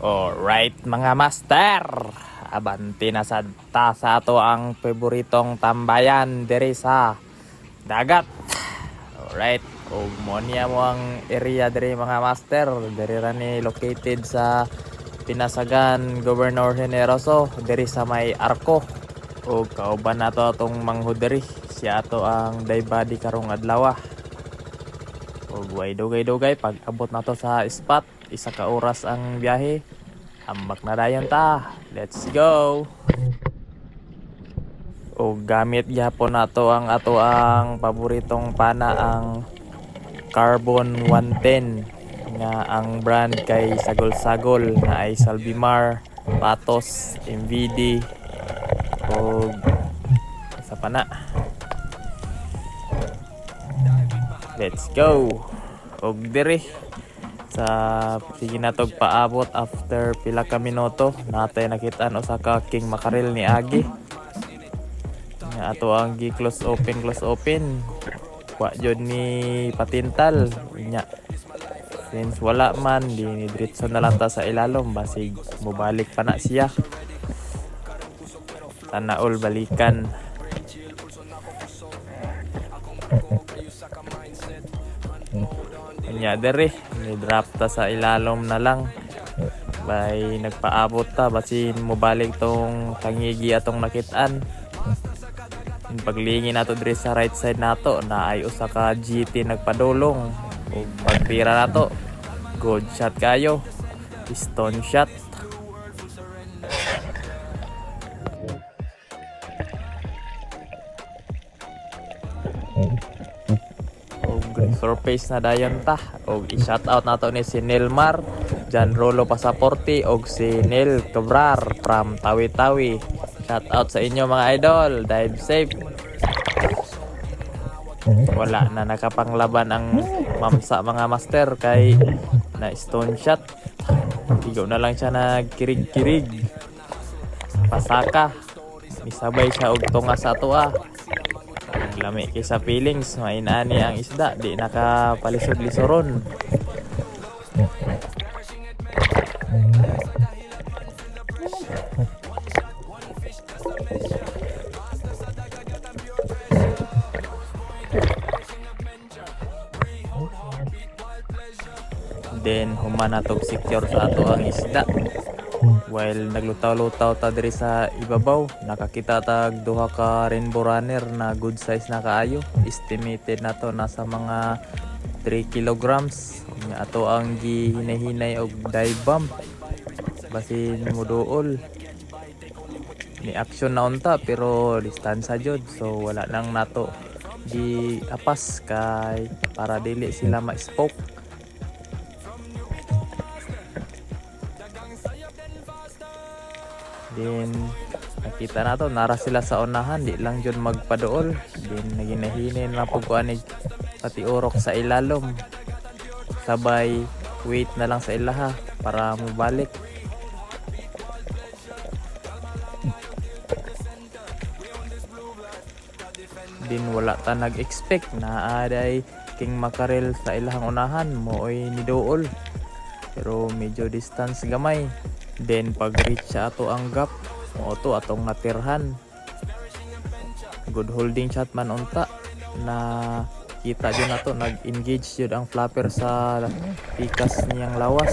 Alright mga master, abanti na sa ato ang paboritong tambayan diri sa dagat. Alright, ug mo niya mo ang area diri mga master, diri ra ni located sa Pinasagan Governor Generoso diri sa may Arco. Ug kauban nato atong manghud diri, siya ato ang daybadi karong adlaw. Ug way dugay-dugay pag abot nato sa spot, isa ka oras ang biyahe. Ambak na dayon ta. Let's go. O gamit gyapon nato ang ato ang paboritong pana, ang Carbon 110 nga ang brand kay sagol-sagol na ay Salvimar, Patos, MVD o sa pana. Let's go. Og diri sa sige natog paabot after pila ka minuto natay nakitaan usa ka king makarel ni Agi nga ato ang gi close open wa jud ni patintal nya, since wala man di ni diretso na lang ta sa ilalom basig mobalik pa na siya, sana all balikan. Nya dere ni drop ta sa ilalom na lang bay nagpaabot ta basin mobalik tong tangigi atong nakitaan. Paglingi nato diri sa right side nato na ay usa ka GT nagpadulong ug pagtira nato good shot kayo, stone shot. Surface na dayon ta og i-shout out nato ni si Nilmar, Jan Rolo Pasaporte og si Nil Cabrar from Tawi-Tawi. Shout out sa inyo mga idol, dive safe. Wala na nakapanglaban ang mamsa mga master kay na stone shot. Tigo na lang siya nagkirig-kirig. Pasaka. Misabay siya og tunga sa ato. Lami kay sa feelings, mainani ang isda, di nakapalisod-lisoron. Then human natog secure sa ato ang isda. While naglutaw-lutaw ta diri sa ibabaw, nakakita tag duha ka rainbow runner na good size na kaayo. Estimated nato nasa mga 3 kilograms. Nga ato ang gihinay-hinay og dive bomb basin muduol. Ni action na unta pero distansya jud, so wala nang nato di apas kay para dili sila ma-spoke. Then nakita nato nara sila sa unahan, di lang jud magpaduol. Then naginahinin lang pug kuan pati urok sa ilalom, sabay wait na lang sa ilaha para mobalik. Din wala ta nag-expect na aday king makarel sa ilahang unahan mooy niduol, pero medyo distance gamay. Then pag reach sa ato ang gap mo to atong natirhan, good holding shot man unta na kita din nato nag-engage jud ang flapper sa pikas niyang lawas.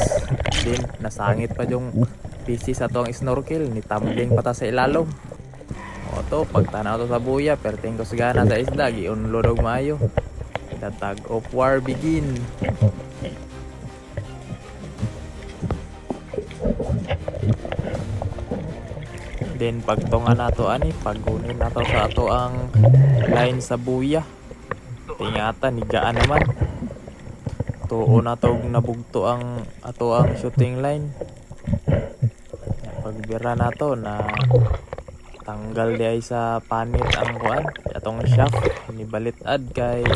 Then nasangit pa yung PC sa atong snorkel, ni tumbling pa ta sa ilalom. O to pagtanaw to sa buya perting ko sigana sa isda giunlod og maayo. The tug of war begin. Then pagtunga nato ani, paggunin nato sa ato ang line sa buya. Tingatan higaan naman. Tuo na to nabugto ang ato ang shooting line. Pagbira nato na tanggal di ay sa panit ang kuan atong shaft ni balitad kay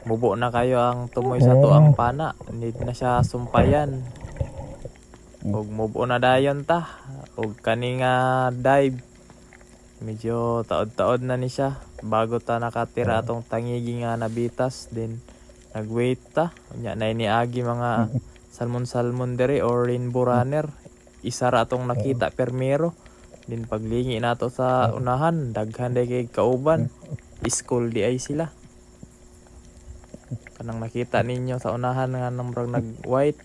mubo na kayo ang tumoy sa to ang pana, need na siya sumpayan. Og move on na dayon ta. Og kani nga dive medyo taod-taod na ni siya bago ta nakatira atong tangigi nga nabitas. Then nagwait ta nya na iniagi mga salmon dere or rainbow runner. isa ra atong nakita permero. Din paglingi nato sa unahan, daghan day kay kauban. School di ay sila. Kanang nakita ninyo sa unahan nga namrag nag-white.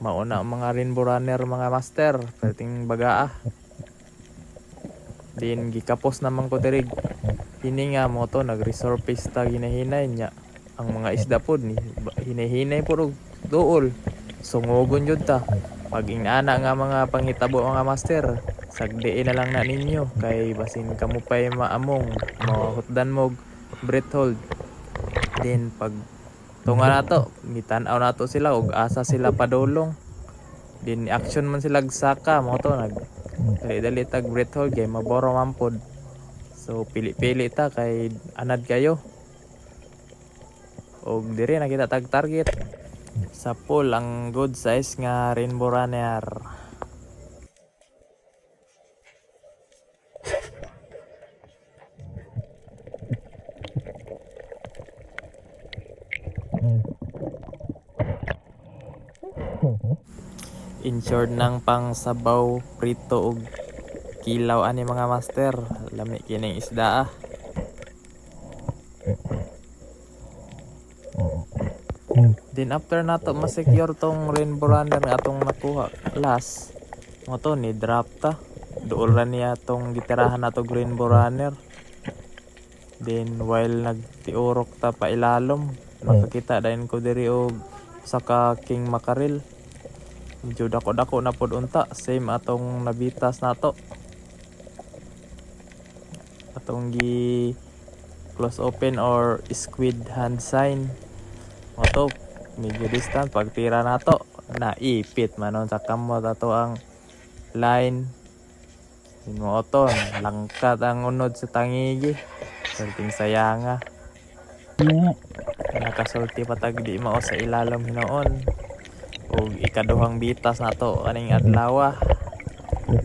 Mauna ang mga rainbow runner mga master, perting bagaa. Din gikapos naman ko dirig. Hini nga mo to nag-resurface ta ginahinay niya. Ang mga isda pod ni hinahinay pod og duol. Sungugon jud ta. Pag ingana nga mga panghitabo mga master, sagdiin na lang na ninyo kay basin kamo pay maamong mahutdan mo breath hold. Then pag tunga nato, mitan-aw nato sila og asa sila padulong. Din action man sila saka mo to nag dali-dali tag breath hold kay maboro man pod. So pili-pili ta kay anad kayo. Og dire nakita tag target. Sa pool ang good size nga rainbow runner. Insured ng pang sabaw, prito og kilaw ani mga master. Lami kining isda Then after nato ma-secure tong rainbow runner nga atong nakuha last mo to ni drop ta. Duol ra niya tong gitirahan nato rainbow runner. Then while nagtiurok ta pa ilalom, makakita dayon ko diri og saka king mackerel. Medyo dako-dako na pod unta, same atong nabitas nato. Atong gi close open or squid hand sign. O to, medyo distant pagtira nato, naipit manon sa kamot ato ang line. Mo to, langkat ang unod sa tangigi. Sulting sayanga. Nakasulti patag di mao sa ilalom hinoon. Og ikaduhang bitas nato aning adlaw.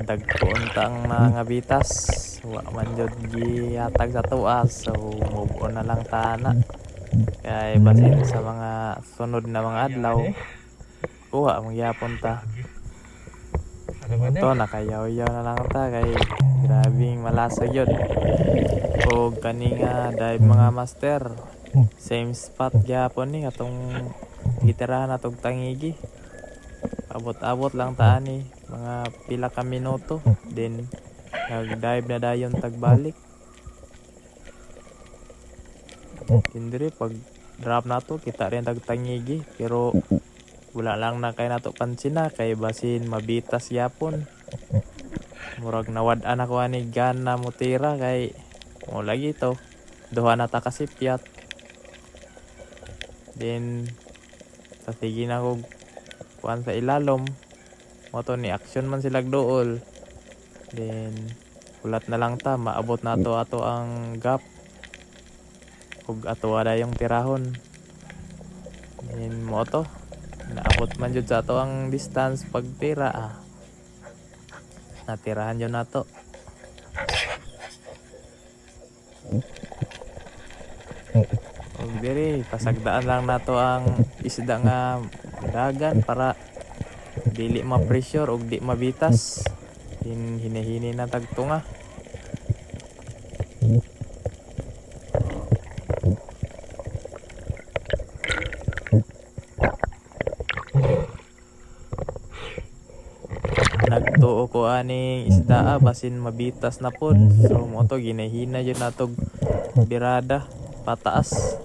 Dagko unta ang mga bitas. Wa man jud gihatag sa tuas, so move on na lang tana. Kay basin sa mga sunod na mga adlaw, kuha magyapon ta. Ito nakayaw-yaw na lang ta kay grabing malasag yun. O kaning dive mga master, same spot gyapon ni atong gitirahan atong tangigi. Abot-abot lang ta ani mga pila ka minuto, then nag-dive na dayon tagbalik. Tindiri pag drop nato kita rin tagtangigi, pero wala lang na kay nato pansina kay basin mabitas yapon. Murag nawad-an ako ani gana mo tira kay mo lagi to duha na ta kasipyat. Then tatigin ako kuan sa ilalom mo to ni action man sila dool. Then ulat na lang ta maabot na to ato ang gap ug ato ada yung tirahon. Then mo to naabot man jud sa ato ang distance pagtira natirahan jud nato. Og diri pasagdaan lang nato ang isda nga dagan para dili ma-pressure og di mabitas. Hinihini na tagtunga. Nagtuo ko aning isda basin mabitas na pod. So mo to ginahina jud natog birada pataas.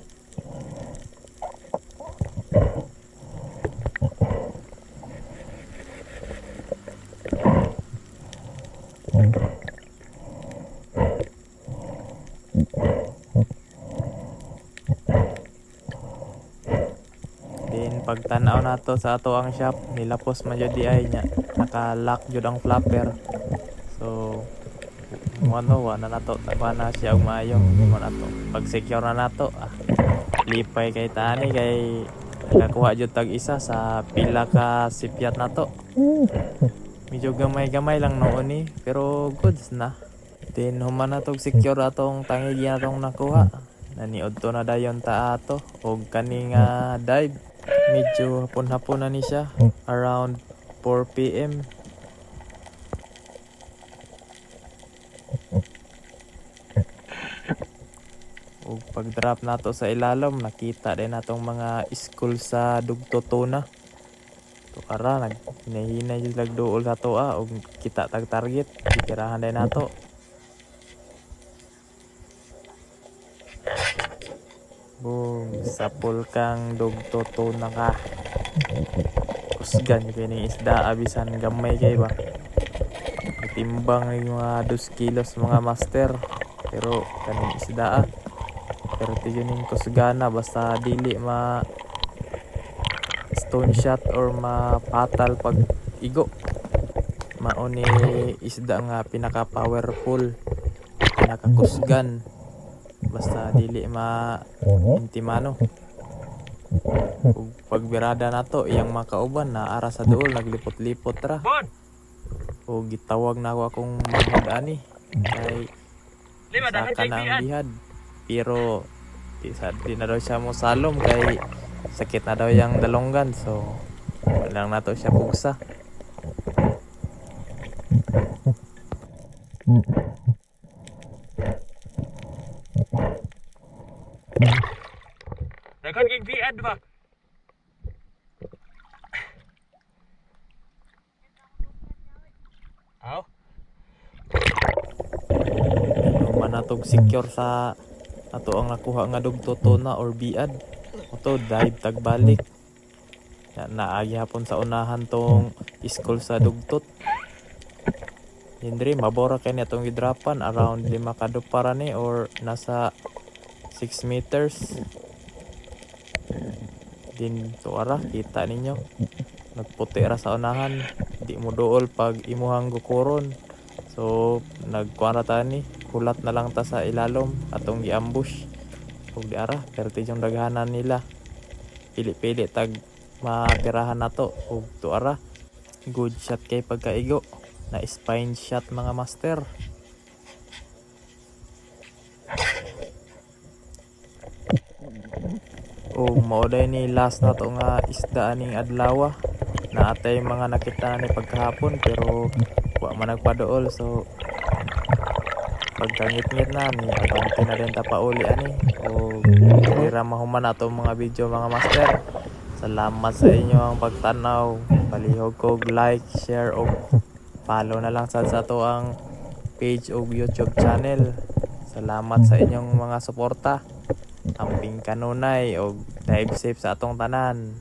Then pagtanaw nato sa ato ang shop, nilapos man jud di ay nya naka-lock jud ang flapper. So wa na nato na siya og maayo mo nato. Pag secure na nato lipay kay tani kay nakakuha jud tag isa sa pila ka sipyat nato. Medyo gamay-gamay lang noon ni pero goods na. Then human natog secure atong tangigi natong nakuha. Naniod to na dayon ta ato og kaning dive. Medyo hapon-hapon na ni siya, around 4 PM. ug pag drop nato sa ilalom nakita din natong mga school sa Dugtotona. To ara naghinay-hinay jud lag duol sa toa ug kita tag target titirahan din nato. Boom, sapol kang Dugtotona ka. Kusgan kay ning isda abisan gamay kay ba. Timbang yung mga 2 kilos mga master. Pero kaning isda pero tiganing kusgana basta dili ma stone shot or mapatal pag igo. Mao ni isda nga pinaka powerful, pinaka kusgan. Basta dili ma intimano. Ug pagbirada nato iyang makauban na ara sa duol naglipot-lipot ra. O gitawag na ako akong manghod ani kay saka na ang bihad pero di na daw siya mo salom kay sakit na daw yung dalonggan so walang nato siya pugsa. Daghan kay biad ba? Aw. Manatog secure sa ato ang nakuha nga Dugtotona or biad. Oto dive tagbalik. Naagi hapon sa unahan tong school sa Dugtot. Hindri mabora kay natong gidrapan around 5 kadupara ni or nasa 6 meters. Din tuara kita ninyo. Nagputi ra sa unahan, di mo duol pag imuhang gukuron. So nagkuan ra ta ni, hulat na lang ta sa ilalom atong gi-ambush. Ug di ara perti yung daghanan nila. Pili-pili tag mapirahan nato ug tuara. Good shot kay pagkaigo. Na spine shot mga master. O mauday ni last na to nga isda aning adlaw. Naatay mga nakita ni pagkahapon pero wa man nagpaduol so pagkangit-ngit na ni abante na din ta pauli ani o dira mahuman ato mga video mga master. Salamat sa inyong pagtanaw. Palihog kog like, share o follow na lang sa to ang page o YouTube channel. Salamat sa inyong mga suporta. Amping kanunay o dive safe sa atong tanan.